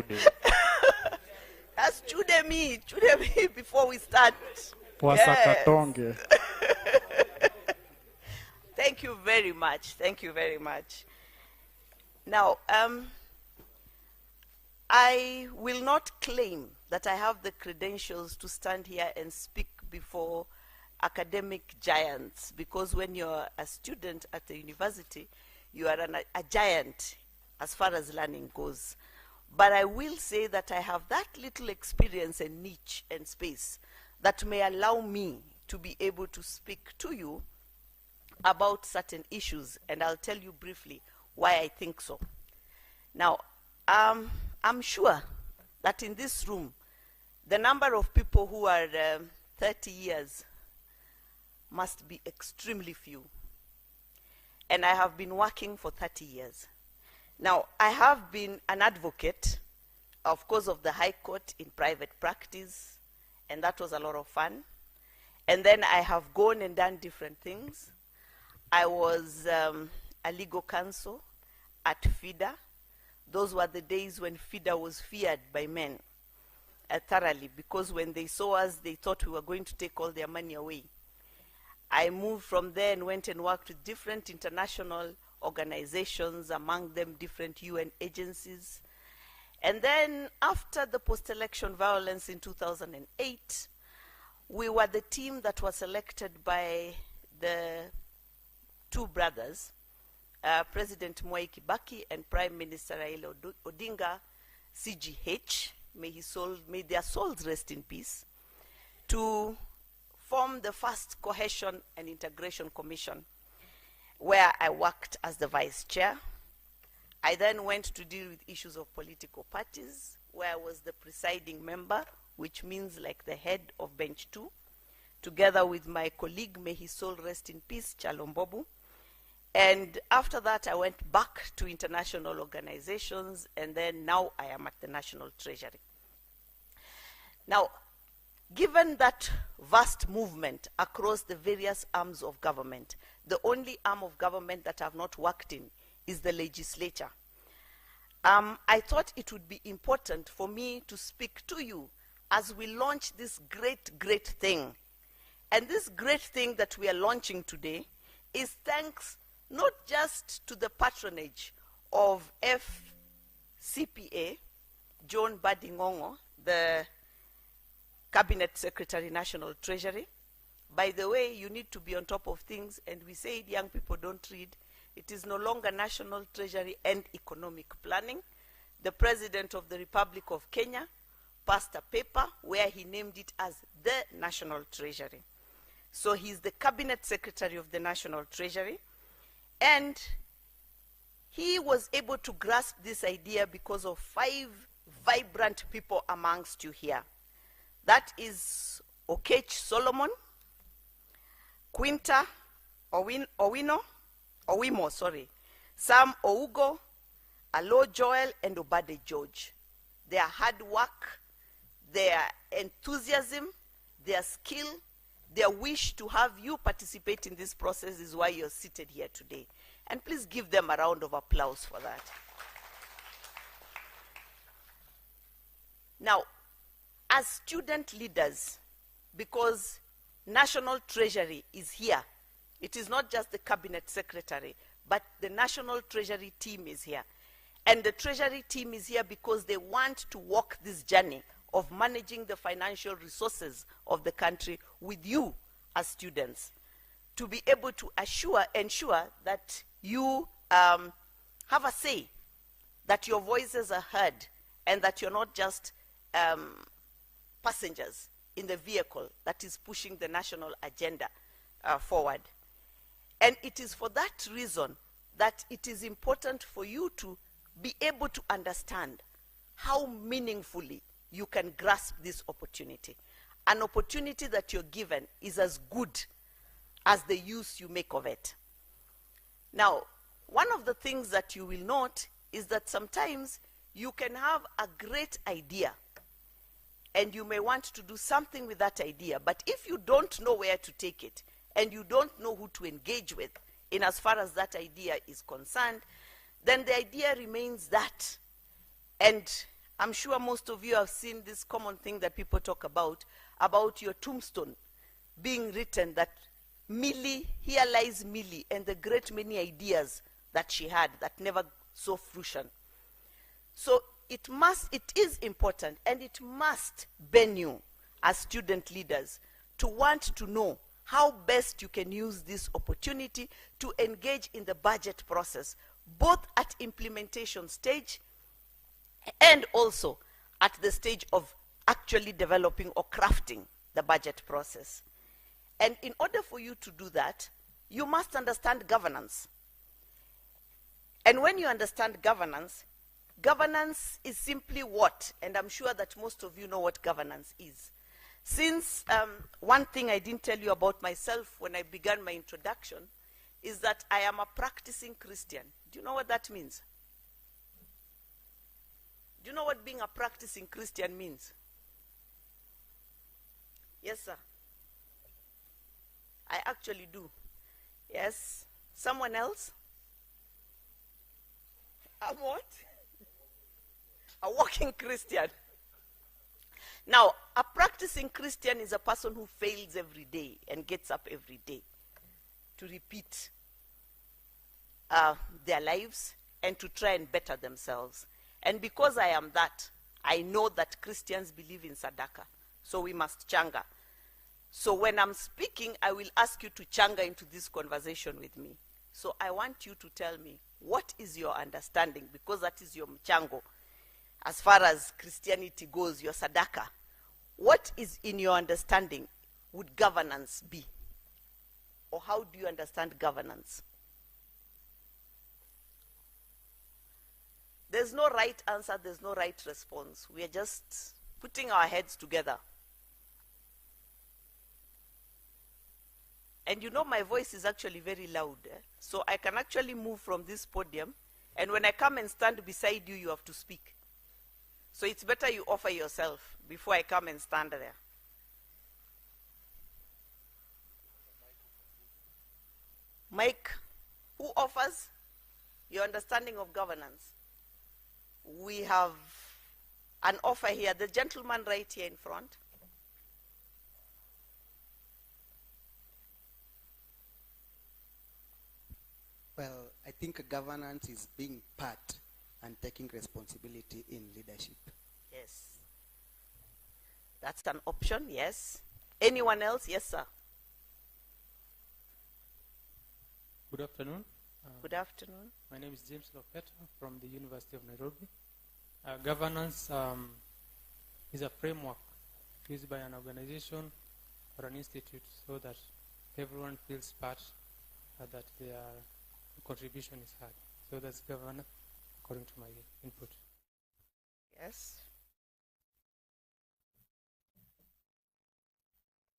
Mbadi. That's chude me before we start. Wasakatonge. Thank you very much. Thank you very much. Now, I will not claim that I have the credentials to stand here and speak before academic giants, because when you're a student at the university, you are a giant as far as learning goes. But I will say that I have that little experience and niche and space that may allow me to be able to speak to you about certain issues, and I'll tell you briefly why I think so. Now, I'm sure that in this room, the number of people who are 30 years must be extremely few. And I have been working for 30 years. Now, I have been an advocate, of course, of the High Court in private practice, and that was a lot of fun. And then I have gone and done different things. I was a legal counsel at FIDA. Those were the days when FIDA was feared by men thoroughly, because when they saw us, they thought we were going to take all their money away. I moved from there and went and worked with different international organizations, among them different UN agencies. And then after the post-election violence in 2008, we were the team that was selected by the two brothers, President Mwai Kibaki and Prime Minister Raila Odinga, CGH, may their souls rest in peace, to form the first Cohesion and Integration Commission, where I worked as the vice chair. I then went to deal with issues of political parties, where I was the presiding member, which means like the head of bench 2, together with my colleague, may his soul rest in peace, Chalombobu. And after that, I went back to international organizations, and then now I am at the National Treasury. Now, given that vast movement across the various arms of government, the only arm of government that I've not worked in is the legislature. I thought it would be important for me to speak to you as we launch this great thing. And this great thing that we are launching today is thanks not just to the patronage of FCPA, John Mbadi, the Cabinet Secretary, National Treasury. By the way, you need to be on top of things, and we say young people don't read. It is no longer National Treasury and Economic Planning. The President of the Republic of Kenya passed a paper where he named it as the National Treasury. So he's the Cabinet Secretary of the National Treasury, and he was able to grasp this idea because of 5 vibrant people amongst you here. That is Okech Solomon, Quinta Owimo, Sam Ougo, Alo Joel, and Obade George. Their hard work, their enthusiasm, their skill, their wish to have you participate in this process is why you're seated here today. And please give them a round of applause for that. Now, as student leaders, because National Treasury is here, it is not just the Cabinet Secretary, but the National Treasury team is here. And the Treasury team is here because they want to walk this journey of managing the financial resources of the country with you as students, to be able to ensure that you have a say, that your voices are heard, and that you're not just passengers in the vehicle that is pushing the national agenda forward. And it is for that reason that it is important for you to be able to understand how meaningfully you can grasp this opportunity. An opportunity that you're given is as good as the use you make of it. Now, one of the things that you will note is that sometimes you can have a great idea and you may want to do something with that idea, but if you don't know where to take it and you don't know who to engage with in as far as that idea is concerned, then the idea remains that. And I'm sure most of you have seen this common thing that people talk about your tombstone being written that Millie, here lies Millie, and the great many ideas that she had that never saw fruition. So it is important, and it must burn you as student leaders to want to know how best you can use this opportunity to engage in the budget process, both at implementation stage and also at the stage of actually developing or crafting the budget process. And in order for you to do that, you must understand governance. And when you understand governance, governance is simply what, and I'm sure that most of you know what governance is. Since one thing I didn't tell you about myself when I began my introduction is that I am a practicing Christian. Do you know what that means? Do you know what being a practicing Christian means? Yes, sir. I actually do. Yes. Someone else? I'm what? A walking Christian. Now, a practicing Christian is a person who fails every day and gets up every day to repeat their lives and to try and better themselves. And because I am that, I know that Christians believe in Sadaka. So we must changa. So when I'm speaking, I will ask you to changa into this conversation with me. So I want you to tell me, what is your understanding? Because that is your mchango. As far as Christianity goes, your Sadaka. What is in your understanding would governance be? Or how do you understand governance? There's no right answer, there's no right response. We are just putting our heads together. And you know my voice is actually very loud. So I can actually move from this podium, and when I come and stand beside you, you have to speak. So it's better you offer yourself before I come and stand there. Mike, who offers your understanding of governance? We have an offer here. The gentleman right here in front. Well, I think governance is being part and taking responsibility in leadership. Yes. That's an option, yes. Anyone else? Yes, sir. Good afternoon. Good afternoon. My name is James Lopeta from the University of Nairobi. Governance is a framework used by an organization or an institute so that everyone feels part that their contribution is heard. So that's governance according to my input. Yes.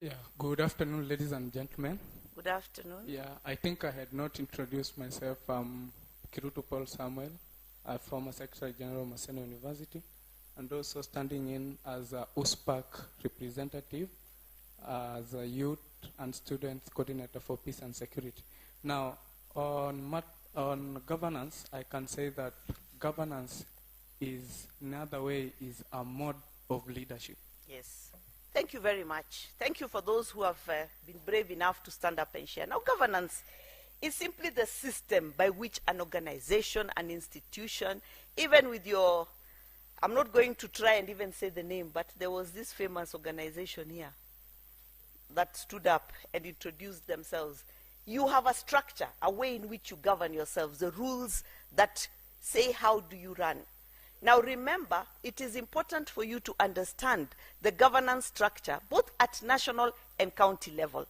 Yeah, good afternoon, ladies and gentlemen. Good afternoon. Yeah, I think I had not introduced myself. Kirutu Paul Samuel, a former Secretary General of Maseno University, and also standing in as a USPAC representative, as a youth and student coordinator for peace and security. Now, on governance, I can say that governance is, in another way, is a mode of leadership. Yes. Thank you very much. Thank you for those who have been brave enough to stand up and share. Now, governance is simply the system by which an organization, an institution, even with your, I'm not going to try and even say the name, but there was this famous organization here that stood up and introduced themselves. You have a structure, a way in which you govern yourselves, the rules that say how do you run. Now remember, it is important for you to understand the governance structure, both at national and county level.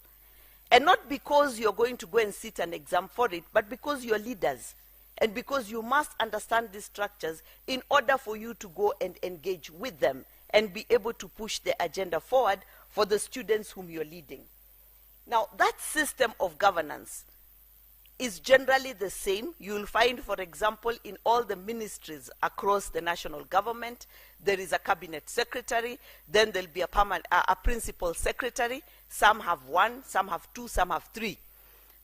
And not because you're going to go and sit an exam for it, but because you're leaders. And because you must understand these structures in order for you to go and engage with them and be able to push the agenda forward for the students whom you're leading. Now, that system of governance is generally the same. You'll find, for example, in all the ministries across the national government, there is a cabinet secretary, then there'll be a principal secretary. Some have one, some have two, some have three.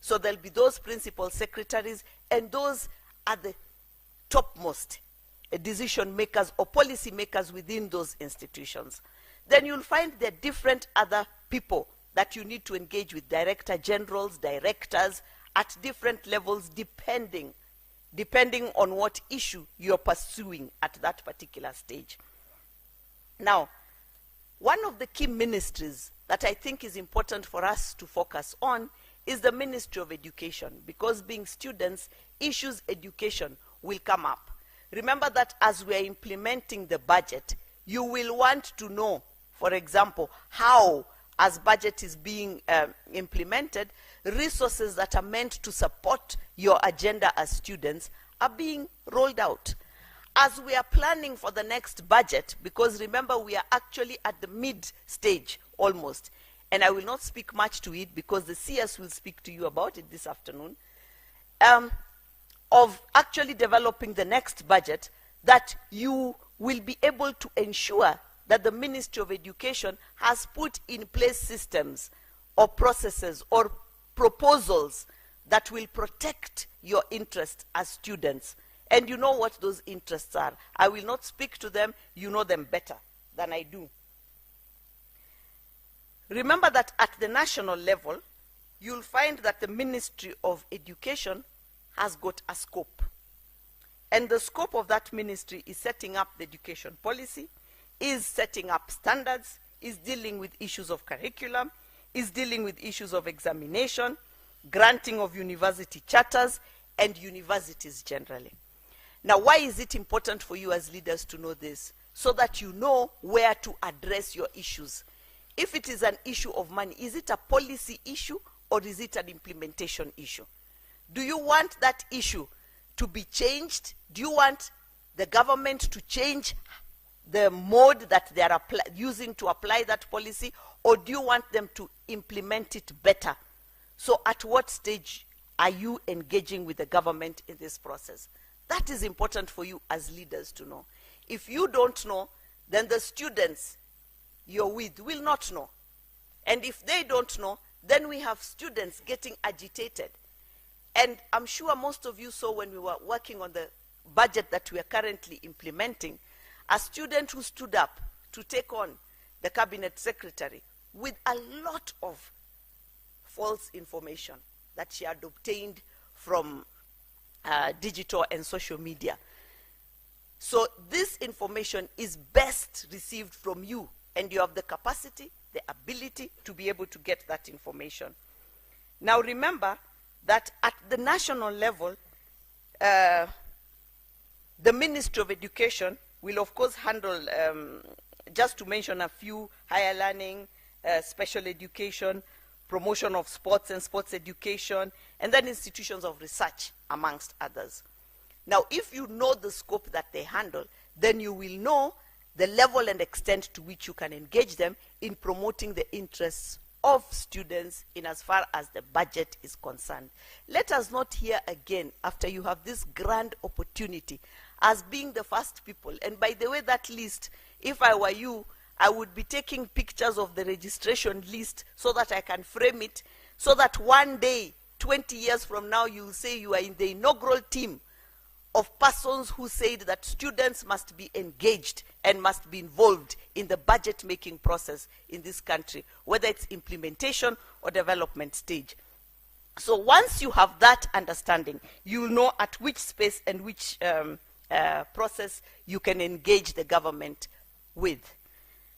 So there'll be those principal secretaries, and those are the topmost. decision makers or policy makers within those institutions. Then you'll find there are different other people that you need to engage with, director generals, directors, at different levels, depending on what issue you're pursuing at that particular stage. Now, one of the key ministries that I think is important for us to focus on is the Ministry of Education, because being students, issues education will come up. Remember that as we are implementing the budget, you will want to know, for example, how, as budget is being implemented, resources that are meant to support your agenda as students are being rolled out. As we are planning for the next budget, because remember we are actually at the mid stage almost, and I will not speak much to it because the CS will speak to you about it this afternoon, of actually developing the next budget, that you will be able to ensure that the Ministry of Education has put in place systems or processes or proposals that will protect your interests as students. And you know what those interests are. I will not speak to them, you know them better than I do. Remember that at the national level, you'll find that the Ministry of Education has got a scope. And the scope of that ministry is setting up the education policy, is setting up standards, is dealing with issues of curriculum, is dealing with issues of examination, granting of university charters, and universities generally. Now, why is it important for you as leaders to know this? So that you know where to address your issues. If it is an issue of money, is it a policy issue or is it an implementation issue? Do you want that issue to be changed? Do you want the government to change the mode that they are using to apply that policy, or do you want them to implement it better? So at what stage are you engaging with the government in this process? That is important for you as leaders to know. If you don't know, then the students you're with will not know. And if they don't know, then we have students getting agitated. And I'm sure most of you saw when we were working on the budget that we are currently implementing, a student who stood up to take on the cabinet secretary with a lot of false information that she had obtained from digital and social media. So this information is best received from you, and you have the capacity, the ability to be able to get that information. Now remember that at the national level, the Ministry of Education will of course handle, just to mention a few, higher learning, special education, promotion of sports and sports education, and then institutions of research, amongst others. Now, if you know the scope that they handle, then you will know the level and extent to which you can engage them in promoting the interests of students in as far as the budget is concerned. Let us not hear again, after you have this grand opportunity, as being the first people. And by the way, that list, if I were you, I would be taking pictures of the registration list so that I can frame it, so that one day, 20 years from now, you'll say you are in the inaugural team of persons who said that students must be engaged and must be involved in the budget-making process in this country, whether it's implementation or development stage. So once you have that understanding, you'll know at which space and which process you can engage the government with.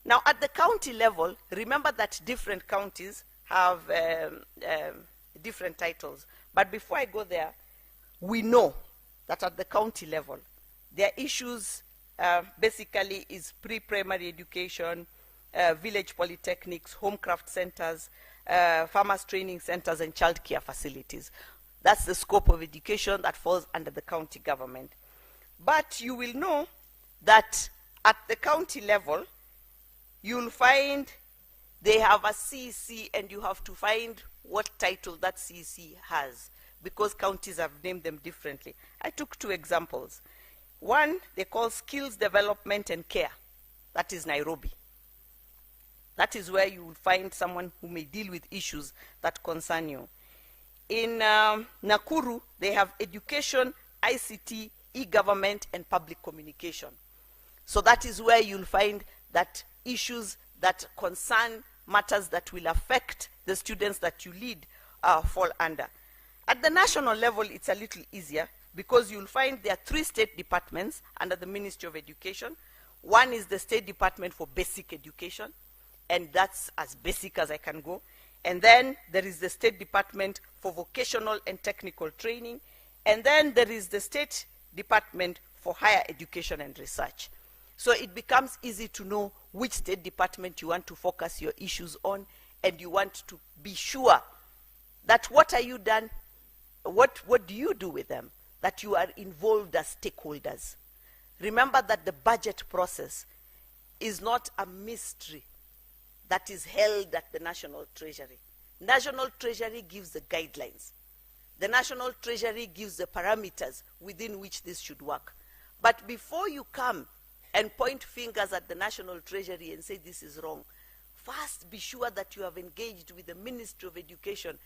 Now, at the county level, remember that different counties have different titles. But before I go there, we know that at the county level, their issues basically is pre-primary education, village polytechnics, homecraft centers, farmers training centers, and childcare facilities. That's the scope of education that falls under the county government. But you will know that at the county level, you'll find they have a CEC, and you have to find what title that CEC has, because counties have named them differently. I took two examples. One, they call Skills Development and Care. That is Nairobi. That is where you will find someone who may deal with issues that concern you. In Nakuru, they have Education, ICT, e-government and public communication. So that is where you'll find that issues that concern matters that will affect the students that you lead fall under. At the national level, it's a little easier because you'll find there are 3 state departments under the Ministry of Education. One is the State Department for Basic Education, and that's as basic as I can go. And then there is the State Department for Vocational and Technical Training, and then there is the State Department for Higher Education and Research. So it becomes easy to know which state department you want to focus your issues on, and you want to be sure that what are you done, what do you do with them, that you are involved as stakeholders. Remember that the budget process is not a mystery that is held at the National Treasury. National Treasury gives the guidelines. The National Treasury gives the parameters within which this should work. But before you come and point fingers at the National Treasury and say this is wrong, first be sure that you have engaged with the Ministry of Education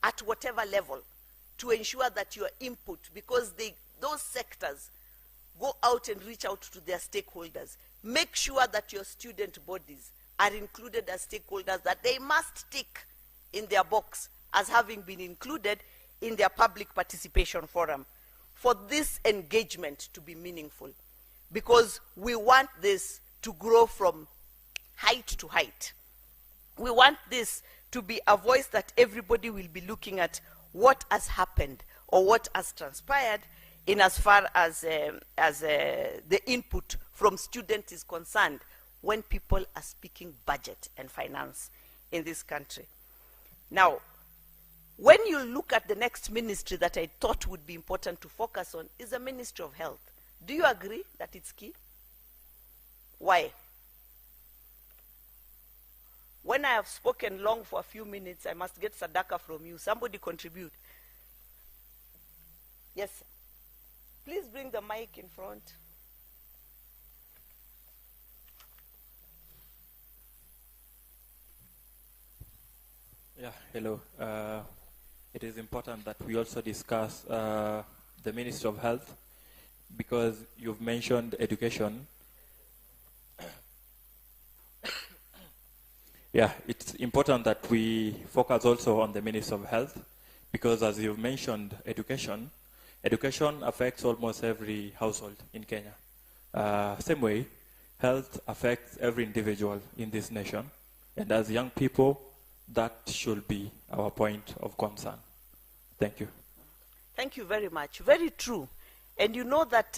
at whatever level to ensure that your input, because those sectors go out and reach out to their stakeholders. Make sure that your student bodies are included as stakeholders, that they must tick in their box as having been included in their public participation forum for this engagement to be meaningful. Because we want this to grow from height to height. We want this to be a voice that everybody will be looking at what has happened or what has transpired in as far as the input from students is concerned when people are speaking budget and finance in this country. Now, when you look at the next ministry that I thought would be important to focus on is the Ministry of Health. Do you agree that it's key? Why? When I have spoken long for a few minutes, I must get sadaka from you. Somebody contribute. Yes, sir. Please bring the mic in front. Yeah, hello. It is important that we also discuss the Ministry of Health, because you've mentioned education. Yeah, it's important that we focus also on the Ministry of Health, because as you've mentioned, education affects almost every household in Kenya. Same way, health affects every individual in this nation. And as young people, that should be our point of concern. Thank you. Thank you very much. Very true. And you know that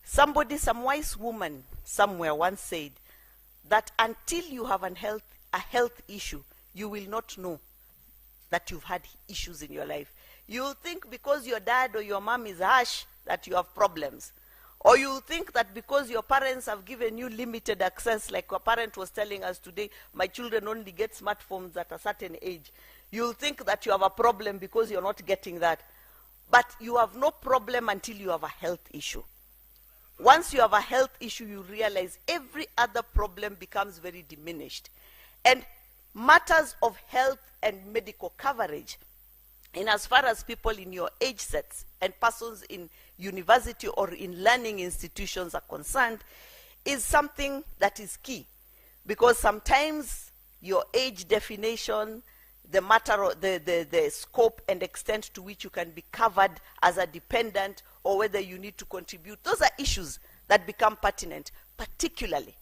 some wise woman somewhere once said that until you have a health issue, you will not know that you've had issues in your life. You'll think because your dad or your mom is harsh that you have problems. Or you'll think that because your parents have given you limited access, like your parent was telling us today, my children only get smartphones at a certain age. You'll think that you have a problem because you're not getting that. But you have no problem until you have a health issue. Once you have a health issue, you realize every other problem becomes very diminished. And matters of health and medical coverage, in as far as people in your age sets and persons in university or in learning institutions are concerned, is something that is key. Because sometimes your age definition, the matter of the scope and extent to which you can be covered as a dependent, or whether you need to contribute, those are issues that become pertinent, particularly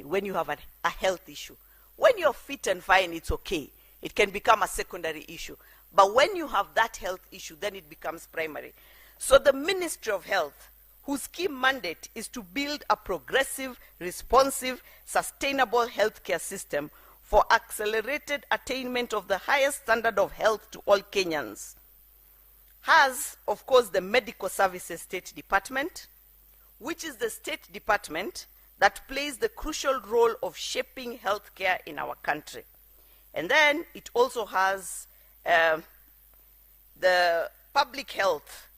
when you have a health issue. When you're fit and fine, it's okay. It can become a secondary issue. But when you have that health issue, then it becomes primary. So the Ministry of Health, whose key mandate is to build a progressive, responsive, sustainable healthcare system for accelerated attainment of the highest standard of health to all Kenyans, has, of course, the Medical Services State Department, which is the state department that plays the crucial role of shaping healthcare in our country. And then it also has the Public Health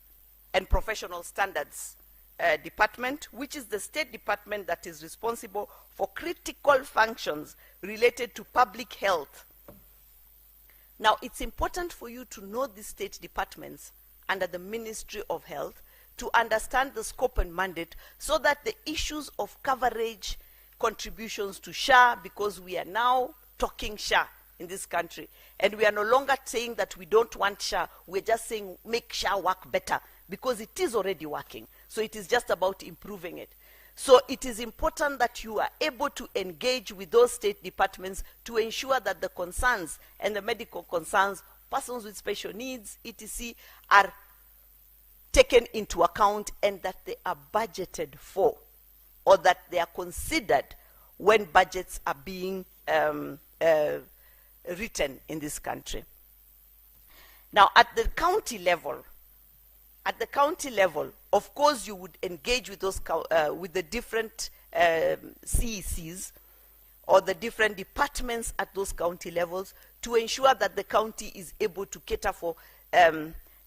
and Professional Standards Department, which is the state department that is responsible for critical functions related to public health. Now, it's important for you to know these state departments under the Ministry of Health to understand the scope and mandate so that the issues of coverage, contributions to SHA, because we are now talking SHA in this country, and we are no longer saying that we don't want SHA, we're just saying make SHA work better, because it is already working. So it is just about improving it. So it is important that you are able to engage with those state departments to ensure that the concerns and the medical concerns, persons with special needs, etc., are taken into account and that they are budgeted for, or that they are considered when budgets are being written in this country. Now, at the county level, of course, you would engage with those with the different CECs or the different departments at those county levels to ensure that the county is able to cater for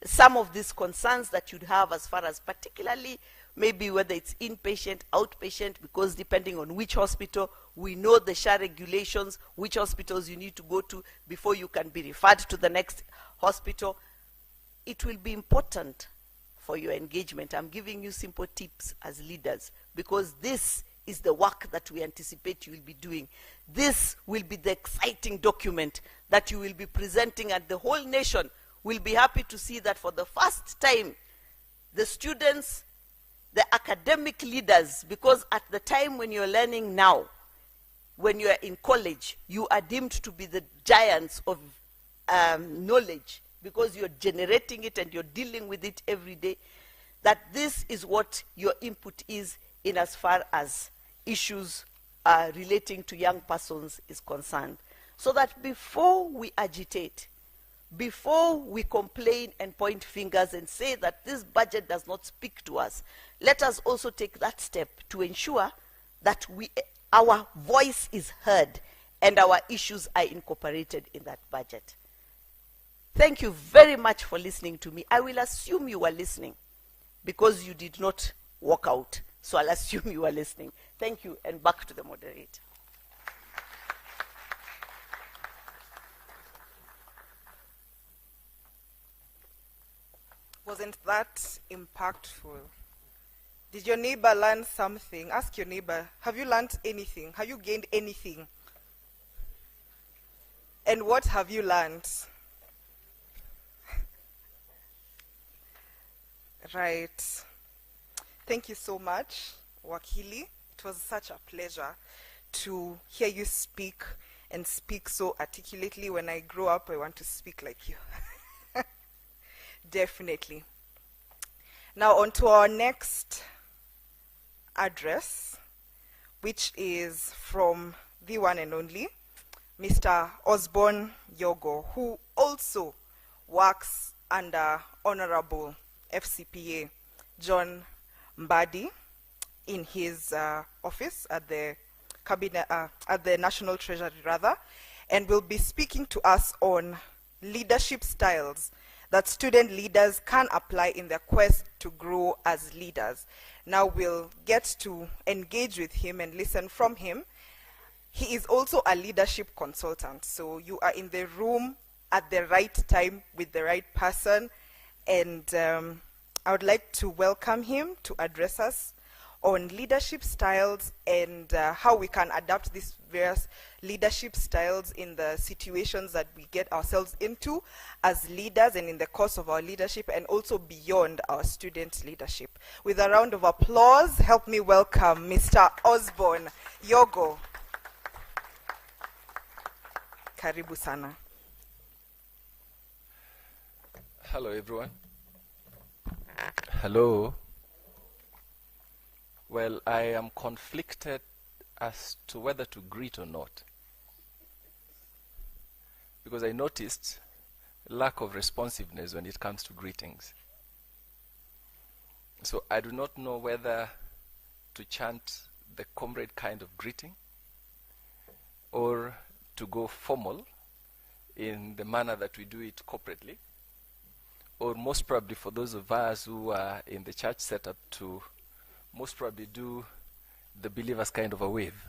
some of these concerns that you'd have, as far as particularly maybe whether it's inpatient, outpatient, because depending on which hospital, we know the SHA regulations, which hospitals you need to go to before you can be referred to the next hospital. It will be important for your engagement. I'm giving you simple tips as leaders, because this is the work that we anticipate you will be doing. This will be the exciting document that you will be presenting, and the whole nation will be happy to see that for the first time, the students, the academic leaders, because at the time when you're learning now, when you're in college, you are deemed to be the giants of knowledge, because you're generating it and you're dealing with it every day, that this is what your input is in as far as issues relating to young persons is concerned. So that before we agitate, before we complain and point fingers and say that this budget does not speak to us, let us also take that step to ensure that our voice is heard and our issues are incorporated in that budget. Thank you very much for listening to me. I will assume you were listening because you did not walk out. So I'll assume you are listening. Thank you, and back to the moderator. Wasn't that impactful? Did your neighbor learn something? Ask your neighbor, have you learned anything? Have you gained anything? And what have you learned? Right. Thank you so much, Wakili. It was such a pleasure to hear you speak and speak so articulately. When I grow up, I want to speak like you. Definitely. Now on to our next address, which is from the one and only Mr. Osborne Yogo, who also works under Honorable FCPA John Mbadi in his office at the cabinet, at the National Treasury rather, and will be speaking to us on leadership styles that student leaders can apply in their quest to grow as leaders. Now we'll get to engage with him and listen from him. He is also a leadership consultant, so you are in the room at the right time with the right person, and I would like to welcome him to address us on leadership styles and how we can adapt these various leadership styles in the situations that we get ourselves into as leaders and in the course of our leadership, and also beyond our student leadership. With a round of applause, help me welcome Mr. Osborne Yogo. Karibu sana. Hello, everyone. Hello. Well, I am conflicted as to whether to greet or not, because I noticed lack of responsiveness when it comes to greetings. So I do not know whether to chant the comrade kind of greeting or to go formal in the manner that we do it corporately, or most probably for those of us who are in the church setup to most probably do the believers kind of a wave.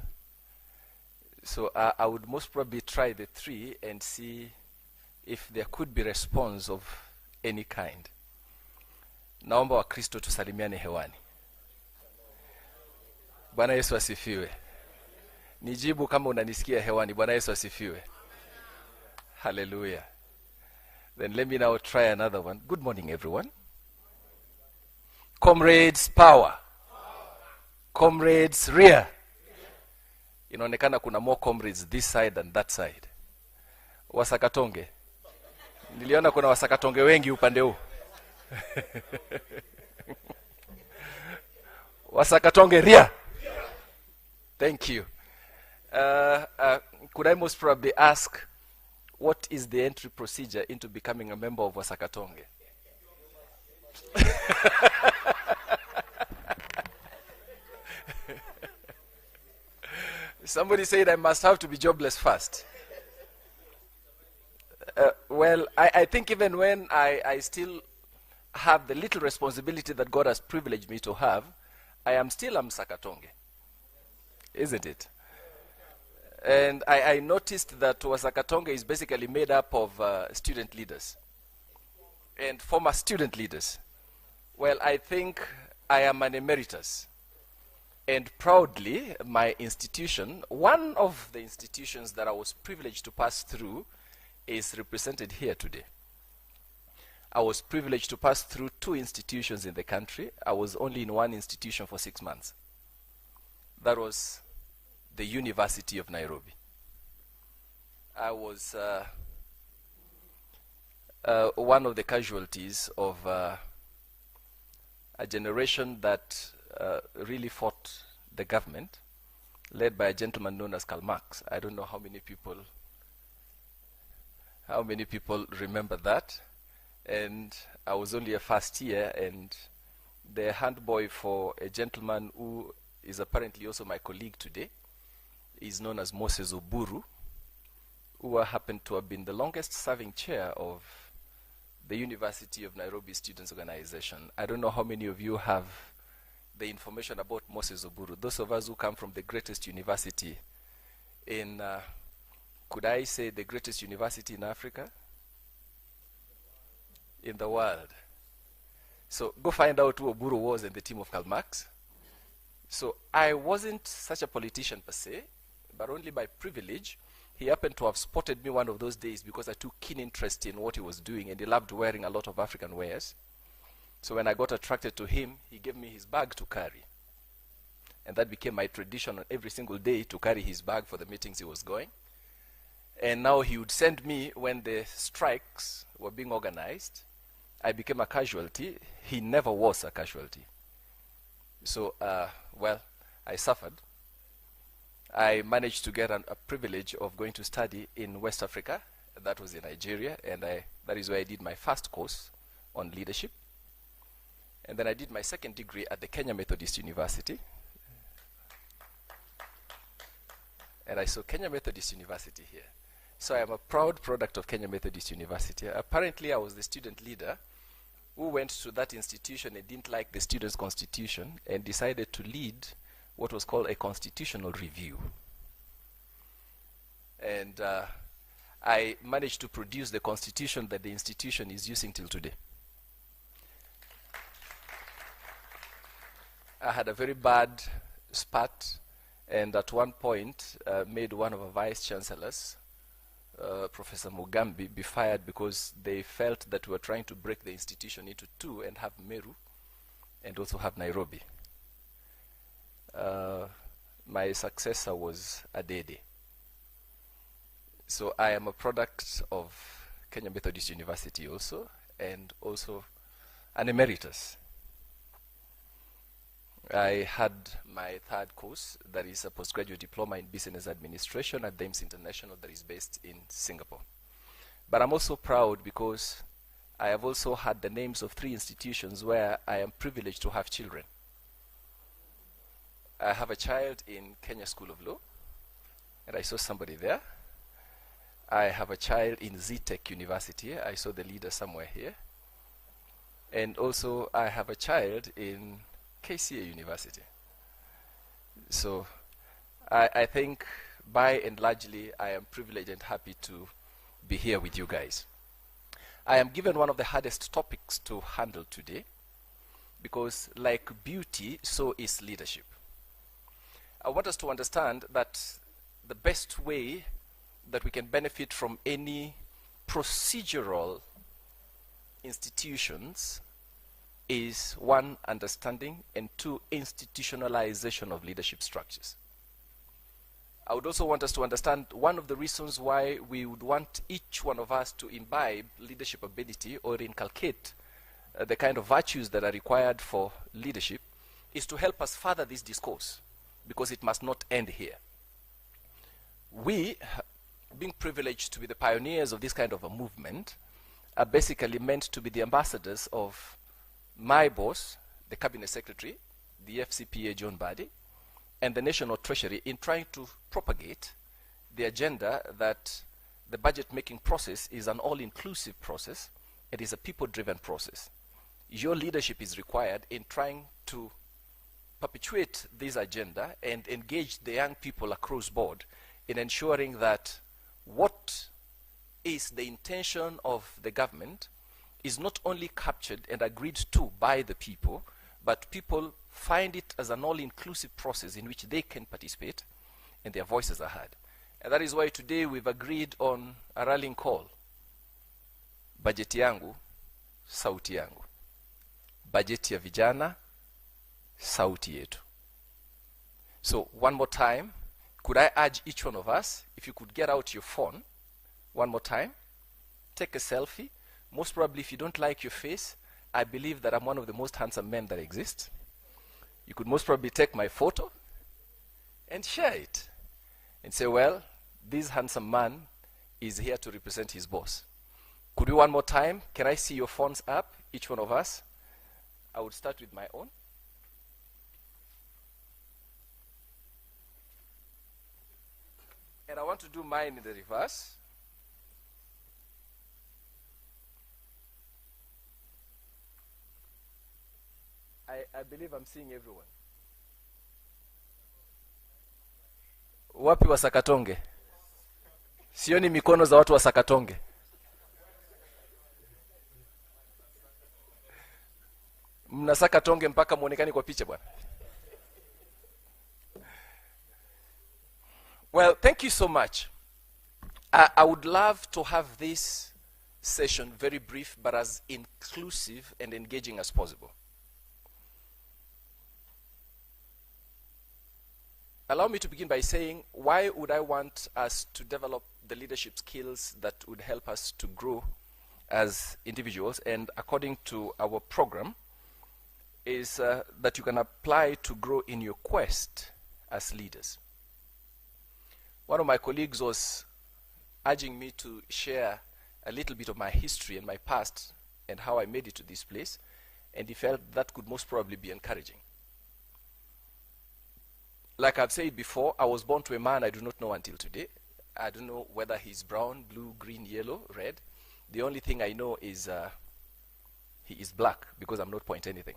So I would most probably try the three and see if there could be response of any kind. Naomba Wakristo tusalimiane hewani. Bwana Yesu asifiwe. Nijibu kama unanisikia hewani. Bwana Yesu asifiwe. Hallelujah. Then let me now try another one. Good morning, everyone. Comrades, power. Comrades, rear. Inaonekana kuna more comrades this side than that side. Wasakatonge. Niliona kuna wasakatonge wengi upande huu. Wasakatonge, rear. Thank you. Could I most probably ask, what is the entry procedure into becoming a member of Wasakatonge? Somebody said I must have to be jobless first. Well, I think even when I still have the little responsibility that God has privileged me to have, I am still a Msakatonge. Isn't it? And I noticed that Wasakatonge is basically made up of student leaders and former student leaders. Well, I think I am an emeritus. And proudly, my institution, one of the institutions that I was privileged to pass through, is represented here today. I was privileged to pass through 2 institutions in the country. I was only in one institution for 6 months. That was the University of Nairobi. I was one of the casualties of a generation that really fought the government, led by a gentleman known as Karl Marx. I don't know how many people remember that. And I was only a first year, and the handboy for a gentleman who is apparently also my colleague today is known as Moses Oburu, who happened to have been the longest serving chair of the University of Nairobi Students Organization. I don't know how many of you have the information about Moses Oburu. Those of us who come from the greatest university in, could I say the greatest university in Africa? In the world. So go find out who Oburu was in the team of Karl Marx. So I wasn't such a politician per se, but only by privilege. He happened to have spotted me one of those days because I took keen interest in what he was doing, and he loved wearing a lot of African wares. So when I got attracted to him, he gave me his bag to carry. And that became my tradition on every single day, to carry his bag for the meetings he was going. And now he would send me when the strikes were being organized. I became a casualty. He never was a casualty. So, well, I suffered. I managed to get a privilege of going to study in West Africa. That was in Nigeria, and that is where I did my first course on leadership. And then I did my second degree at the Kenya Methodist University. And I saw Kenya Methodist University here. So I am a proud product of Kenya Methodist University. Apparently, I was the student leader who went to that institution and didn't like the students' constitution and decided to lead what was called a constitutional review. And I managed to produce the constitution that the institution is using till today. I had a very bad spat, and at one point made one of our vice chancellors, Professor Mugambi, be fired because they felt that we were trying to break the institution into 2 and have Meru and also have Nairobi. My successor was Adede. So I am a product of Kenya Methodist University also, and also an emeritus. I had my 3rd course, that is a postgraduate diploma in business administration at the IMS International, that is based in Singapore. But I'm also proud because I have also had the names of 3 institutions where I am privileged to have children. I have a child in Kenya School of Law, and I saw somebody there. I have a child in ZTech University. I saw the leader somewhere here. And also I have a child in KCA University. So I think by and largely I am privileged and happy to be here with you guys. I am given one of the hardest topics to handle today, because like beauty, so is leadership. I want us to understand that the best way that we can benefit from any procedural institutions is one, understanding, and two, institutionalization of leadership structures. I would also want us to understand one of the reasons why we would want each one of us to imbibe leadership ability or inculcate the kind of virtues that are required for leadership is to help us further this discourse, because it must not end here. We, being privileged to be the pioneers of this kind of a movement, are basically meant to be the ambassadors of my boss, the Cabinet Secretary, the FCPA John Mbadi, and the National Treasury in trying to propagate the agenda that the budget-making process is an all-inclusive process. It is a people-driven process. Your leadership is required in trying to perpetuate this agenda and engage the young people across board in ensuring that what is the intention of the government is not only captured and agreed to by the people, but people find it as an all-inclusive process in which they can participate and their voices are heard. And that is why today we've agreed on a rallying call. Bajeti yangu, sauti yangu. Bajeti ya vijana, sauti yetu. So one more time, could I urge each one of us, if you could get out your phone, one more time, take a selfie. Most probably if you don't like your face, I believe that I'm one of the most handsome men that exist. You could most probably take my photo and share it and say, well, this handsome man is here to represent his boss. Could we one more time? Can I see your phones up, each one of us? I would start with my own. And I want to do mine in the reverse. I believe I'm seeing everyone. Wapi wa Sakatonge? Sioni mikono za watu wa Sakatonge. Mna Sakatonge mpaka muonekani kwa picha bwana. Well, thank you so much. I would love to have this session very brief, but as inclusive and engaging as possible. Allow me to begin by saying, why would I want us to develop the leadership skills that would help us to grow as individuals? And according to our program, is that you can apply to grow in your quest as leaders. One of my colleagues was urging me to share a little bit of my history and my past and how I made it to this place, and he felt that could most probably be encouraging. Like I've said before, I was born to a man I do not know until today. I don't know whether he's brown, blue, green, yellow, red. The only thing I know is he is black, because I'm not pointing anything.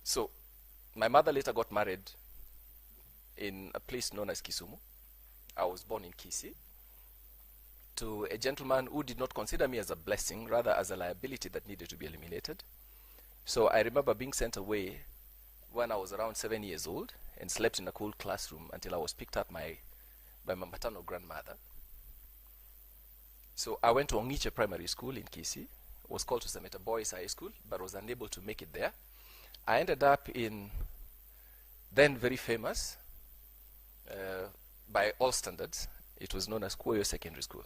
So my mother later got married in a place known as Kisumu. I was born in Kisii to a gentleman who did not consider me as a blessing, rather as a liability that needed to be eliminated. So I remember being sent away when I was around 7 years old and slept in a cold classroom until I was picked up by my maternal grandmother. So I went to Ongiche Primary School in Kisii. It was called to Semeta Boys High School, but was unable to make it there. I ended up in then very famous, by all standards, it was known as Kuoyo Secondary School.